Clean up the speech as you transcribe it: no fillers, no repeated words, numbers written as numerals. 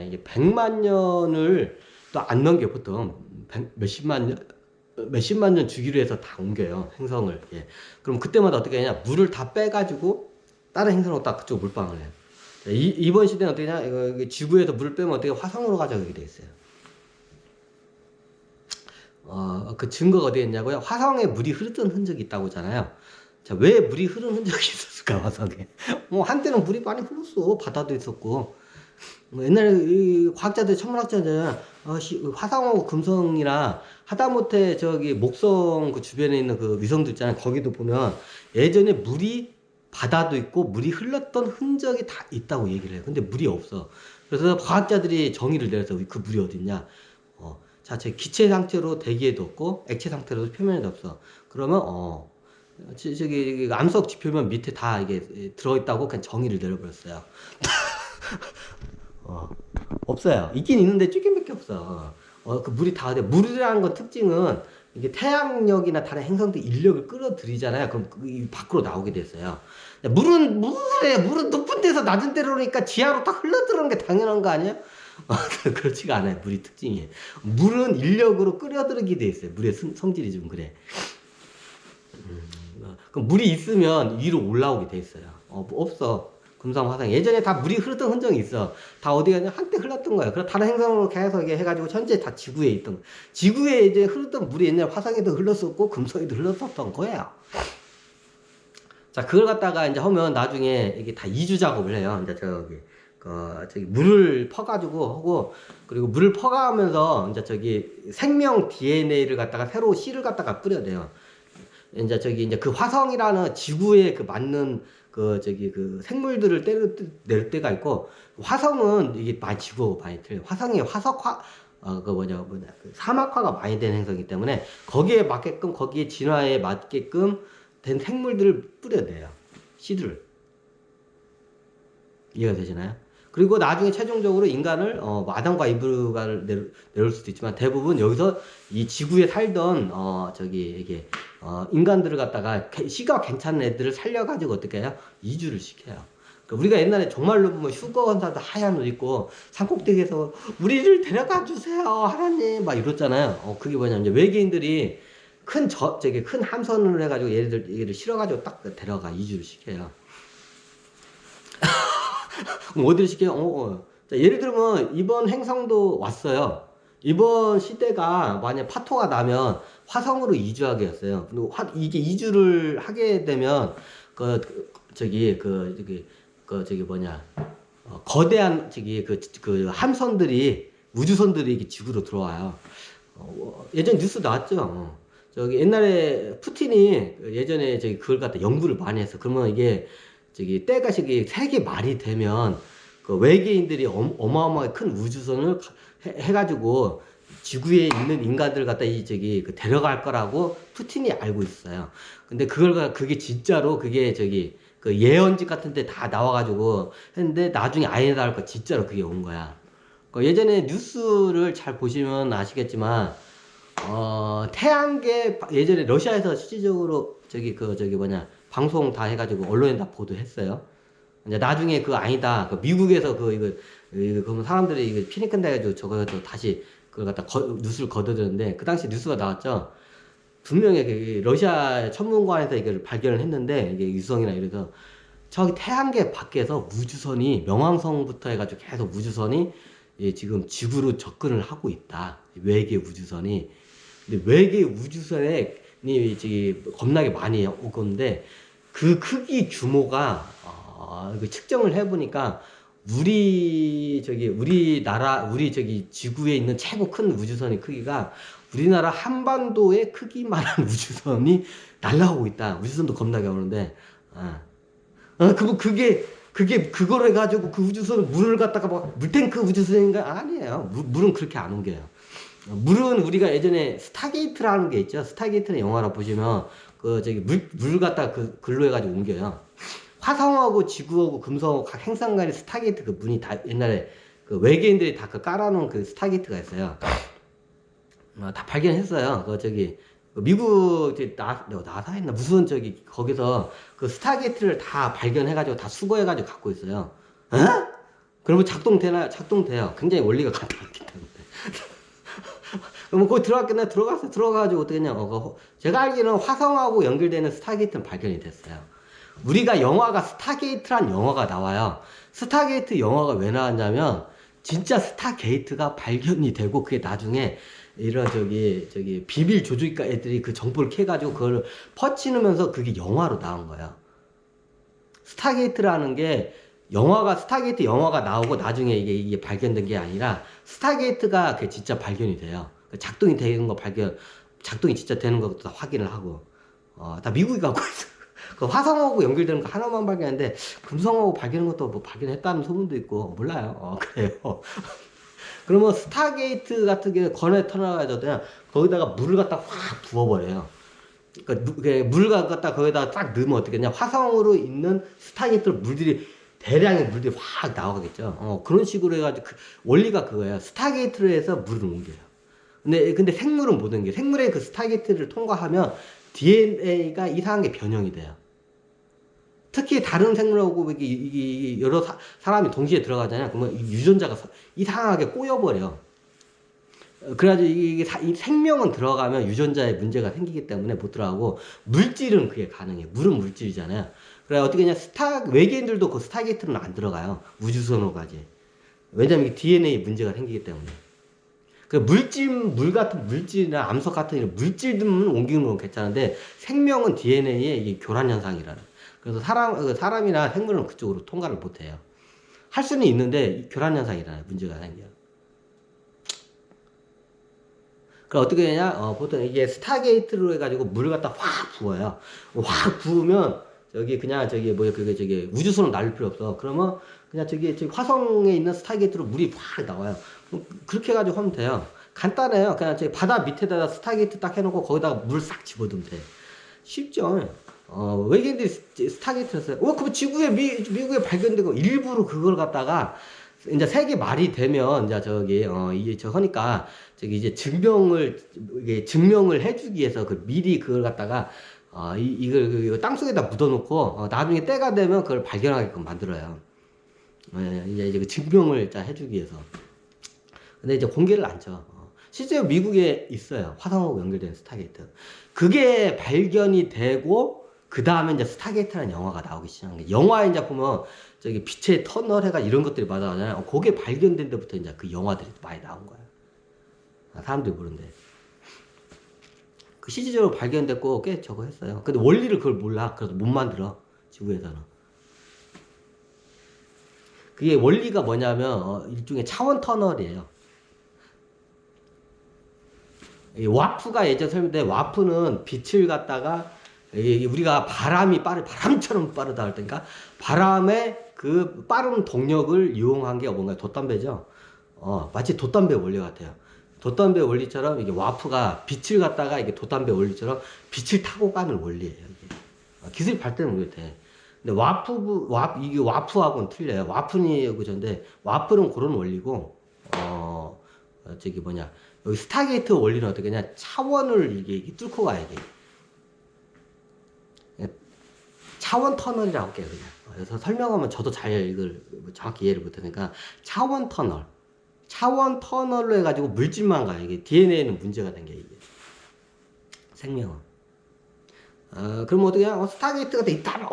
이게 100만 년을 또 안 넘겨 보통 몇십만 년 주기로 해서 다 옮겨요 행성을. 예. 그럼 그때마다 어떻게 하냐 물을 다 빼가지고 다른 행성으로 딱 그쪽 물방을 해요. 이번 시대는 어떻게 하냐 이거 지구에서 물을 빼면 어떻게 화성으로 가져가게 돼 있어요. 그 증거가 어디에 있냐고요? 화성에 물이 흐르던 흔적이 있다고 하잖아요. 자, 왜 물이 흐르는 흔적이 있었을까, 화성에? 한때는 물이 많이 흘렀어. 바다도 있었고. 옛날에 이 과학자들, 천문학자들, 화성하고 금성이나 하다못해 저기 목성 그 주변에 있는 그 위성도 있잖아요. 거기도 보면 예전에 물이 바다도 있고 물이 흘렀던 흔적이 다 있다고 얘기를 해요. 근데 물이 없어. 그래서 과학자들이 정의를 내려서 그 물이 어딨냐? 자체 기체 상태로 대기에도 없고 액체 상태로도 표면에도 없어. 그러면 저기 암석 지표면 밑에 다 이게 들어있다고 그냥 정의를 내려버렸어요. 어, 없어요. 있긴 있는데 쪼개밖에 없어. 그 물이 다 돼. 물이라는 건 특징은 이게 태양력이나 다른 행성들 인력을 끌어들이잖아요. 그럼 밖으로 나오게 됐어요. 물은 높은 데서 낮은 데로 오니까 지하로 딱 흘러들어오는 게 당연한 거 아니에요? 그렇지가 않아요. 물이 특징이. 물은 인력으로 끌어들이게 돼 있어요. 물의 성질이 좀 그래. 그럼 물이 있으면 위로 올라오게 돼 있어요. 없어. 금성, 화성. 예전에 다 물이 흐르던 흔적이 있어. 다 어디 가냐? 한때 흘렀던 거야. 그래서 다른 행성으로 계속 이게 해가지고 현재 다 지구에 있던 거야. 지구에 이제 흐르던 물이 옛날 화성에도 흘렀었고, 금성에도 흘렀었던 거예요. 자, 그걸 갖다가 이제 하면 나중에 이게 다 이주 작업을 해요. 이제 저기 물을 퍼가지고 하고, 그리고 물을 퍼가면서 이제 저기 생명 DNA를 갖다가 새로 씨를 갖다가 뿌려대요. 이제 그 화성이라는 지구에 그 맞는 그 생물들을 낼 때가 있고, 화성은 이게 많이 지구하고 많이 틀려요. 화성이 화석화, 그 사막화가 많이 된 행성이기 때문에 거기에 맞게끔, 거기에 진화에 맞게끔 된 생물들을 뿌려내요. 씨들을. 이해가 되시나요? 그리고 나중에 최종적으로 인간을 아담과 이브가를 내올 수도 있지만 대부분 여기서 이 지구에 살던 이게 인간들을 갖다가 씨가 괜찮은 애들을 살려가지고 어떻게 해요? 이주를 시켜요. 그러니까 우리가 옛날에 정말로 보면 휴거 원사도 하얀 옷 입고 산꼭대기에서 우리를 데려가 주세요 하나님 막 이랬잖아요. 그게 뭐냐면 이제 외계인들이 큰 함선을 해가지고 얘를 실어가지고 딱 데려가 이주를 시켜요. 어디를 시켜요? 자, 예를 들면 이번 행성도 왔어요. 이번 시대가 만약 파토가 나면 화성으로 이주하게 했어요. 근데 이게 이주를 하게 되면 거대한 함선들이 우주선들이 이게 지구로 들어와요. 예전 뉴스 나왔죠. 저기 옛날에 푸틴이 예전에 그걸 갖다 연구를 많이 했어. 그러면 이게 때가 세계 말이 되면 그 외계인들이 어마어마하게 큰 우주선을 해가지고 지구에 있는 인간들 갖다 데려갈 거라고 푸틴이 알고 있어요. 근데 그게 진짜로 그 예언집 같은데 다 나와가지고 했는데 나중에 아예 나올 거 진짜로 그게 온 거야. 예전에 뉴스를 잘 보시면 아시겠지만 태양계 예전에 러시아에서 실질적으로 방송 다 해가지고 언론에 다 보도했어요. 이제 나중에 아니다. 미국에서 그러면 사람들이 이거 피니끈다 해가지고 저거 다시 그걸 갖다 뉴스를 거둬들었는데 그 당시 뉴스가 나왔죠. 분명히 러시아 천문관에서 이걸 발견을 했는데 이게 유성이나 이래서 저기 태양계 밖에서 우주선이 명왕성부터 해가지고 계속 우주선이 지금 지구로 접근을 하고 있다. 외계 우주선이. 근데 외계 우주선에 겁나게 많이 오건데 그 크기 규모가 측정을 해보니까 우리나라 지구에 있는 최고 큰 우주선의 크기가 우리나라 한반도의 크기만한 우주선이 날아오고 있다. 우주선도 겁나게 오는데 그걸 해가지고 그 우주선 물을 갖다가 막 물탱크 우주선인가 아니에요. 물은 그렇게 안 옮겨요. 물은 우리가 예전에 스타게이트라는 게 있죠. 스타게이트는 영화로 보시면 물 갖다 글로 해가지고 옮겨요. 화성하고 지구하고 금성하고 각 행성 간의 스타게이트 그 문이 다 옛날에 그 외계인들이 다 깔아놓은 그 스타게이트가 있어요. 다 발견했어요. 미국 나사 했나 무슨 거기서 그 스타게이트를 다 발견해가지고 다 수거해가지고 갖고 있어요. 그러면 작동되나요? 작동돼요. 굉장히 원리가 간단하기 때문에. 그러면 거기 들어갔겠나? 들어가가지고 어떻게 했냐? 제가 알기로는 화성하고 연결되는 스타게이트는 발견이 됐어요. 우리가 영화가 스타게이트란 영화가 나와요. 스타게이트 영화가 왜 나왔냐면, 진짜 스타게이트가 발견이 되고, 그게 나중에 이런 비밀 조직가 애들이 그 정보를 캐가지고 그걸 퍼치면서 그게 영화로 나온 거예요. 스타게이트라는 게 스타게이트 영화가 나오고 나중에 이게 발견된 게 아니라 스타게이트가 그 진짜 발견이 돼요. 작동이 되는 거 작동이 진짜 되는 것도 확인을 하고, 다 미국이 갖고 있어. 그 화성하고 연결되는 거 하나만 발견했는데, 금성하고 발견한 것도 뭐 발견했다는 소문도 있고, 몰라요. 그래요. 그러면 스타게이트 같은 경우에 건에 터널가지고 거기다가 물을 갖다 확 부어버려요. 그러니까 물을 갖다 거기다가 딱 넣으면 어떻게 되냐, 화성으로 있는 스타게이트로 대량의 물들이 확 나오겠죠. 그런 식으로 해가지고 원리가 그거예요. 스타게이트로 해서 물을 옮겨요. 근데 생물은 못 옮겨요. 생물의 그 스타게이트를 통과하면 DNA가 이상한 게 변형이 돼요. 특히 다른 생물하고 이게 여러 사람이 동시에 들어가잖아요. 그러면 유전자가 이상하게 꼬여버려. 그래가지고 이 생명은 들어가면 유전자에 문제가 생기기 때문에 못 들어가고, 물질은 그게 가능해. 물은 물질이잖아요. 그래 어떻게 그냥 외계인들도 그 스타게이트는 안 들어가요. 우주선으로 가지. 왜냐면 이게 DNA 문제가 생기기 때문에. 그 물 같은 물질이나 암석 같은 이런 물질들은 옮기는 건 괜찮은데, 생명은 DNA에 이게 교란 현상이라는. 그래서 사람이나 생물은 그쪽으로 통과를 못 해요. 할 수는 있는데 교란 현상이라는 문제가 생겨요. 그럼 어떻게 되냐? 보통 이게 스타게이트로 해가지고 물을 갖다 확 부어요. 확 부으면 그냥 우주선을 날릴 필요 없어. 그러면 그냥 저기 화성에 있는 스타게이트로 물이 확 나와요. 그렇게 해가지고 하면 돼요. 간단해요. 그냥 바다 밑에다가 스타게이트 딱 해놓고 거기다가 물 싹 집어두면 돼. 쉽죠. 외계인들이 스타게이트를 했어요. 그럼 미국에 발견되고 일부러 그걸 갖다가 이제 세계 말이 되면 이제 이게 하니까 이제 증명을 해주기 위해서 미리 그걸 갖다가 이걸 땅속에다 묻어놓고 나중에 때가 되면 그걸 발견하게끔 만들어요. 이제 그 증명을 해주기 위해서. 근데 이제 공개를 안 쳐. 실제로 미국에 있어요. 화성하고 연결된 스타게이트. 그게 발견이 되고, 그 다음에 이제 스타게이트라는 영화가 나오기 시작한 거예요. 영화에 이제 보면 빛의 터널 해가 이런 것들이 많이 나오잖아요. 그게 발견된 데부터 이제 그 영화들이 많이 나온 거예요. 사람들이 모르는데. 그 실질적으로 발견됐고 꽤 저거 했어요. 근데 원리를 그걸 몰라. 그래서 못 만들어. 지구에서는. 그게 원리가 뭐냐면 일종의 차원 터널이에요. 와프가 예전 설명돼. 와프는 빛을 갖다가 우리가 바람처럼 빠르다 할 때니까 바람의 그 빠른 동력을 이용한 게 뭔가 돛담배죠. 마치 돛담배 원리 같아요. 돛담배 원리처럼 이게 와프가 빛을 갖다가 이게 돛담배 원리처럼 빛을 타고 가는 원리예요. 이게. 기술이 발전은 못해. 근데 이게 와프하고는 틀려요. 와프니 그전데 와프는 그런 원리고, 여기 스타게이트 원리는 어떻게 냐 차원을 이게 뚫고 가야 돼. 차원 터널이라고 할게요, 그냥. 그래서 설명하면 저도 이걸 정확히 이해를 못하니까, 차원 터널로 해가지고 물질만 가요. 이게 DNA는 문제가 된 게, 이게. 생명은. 그럼 어떻게, 스타게이트가 있다,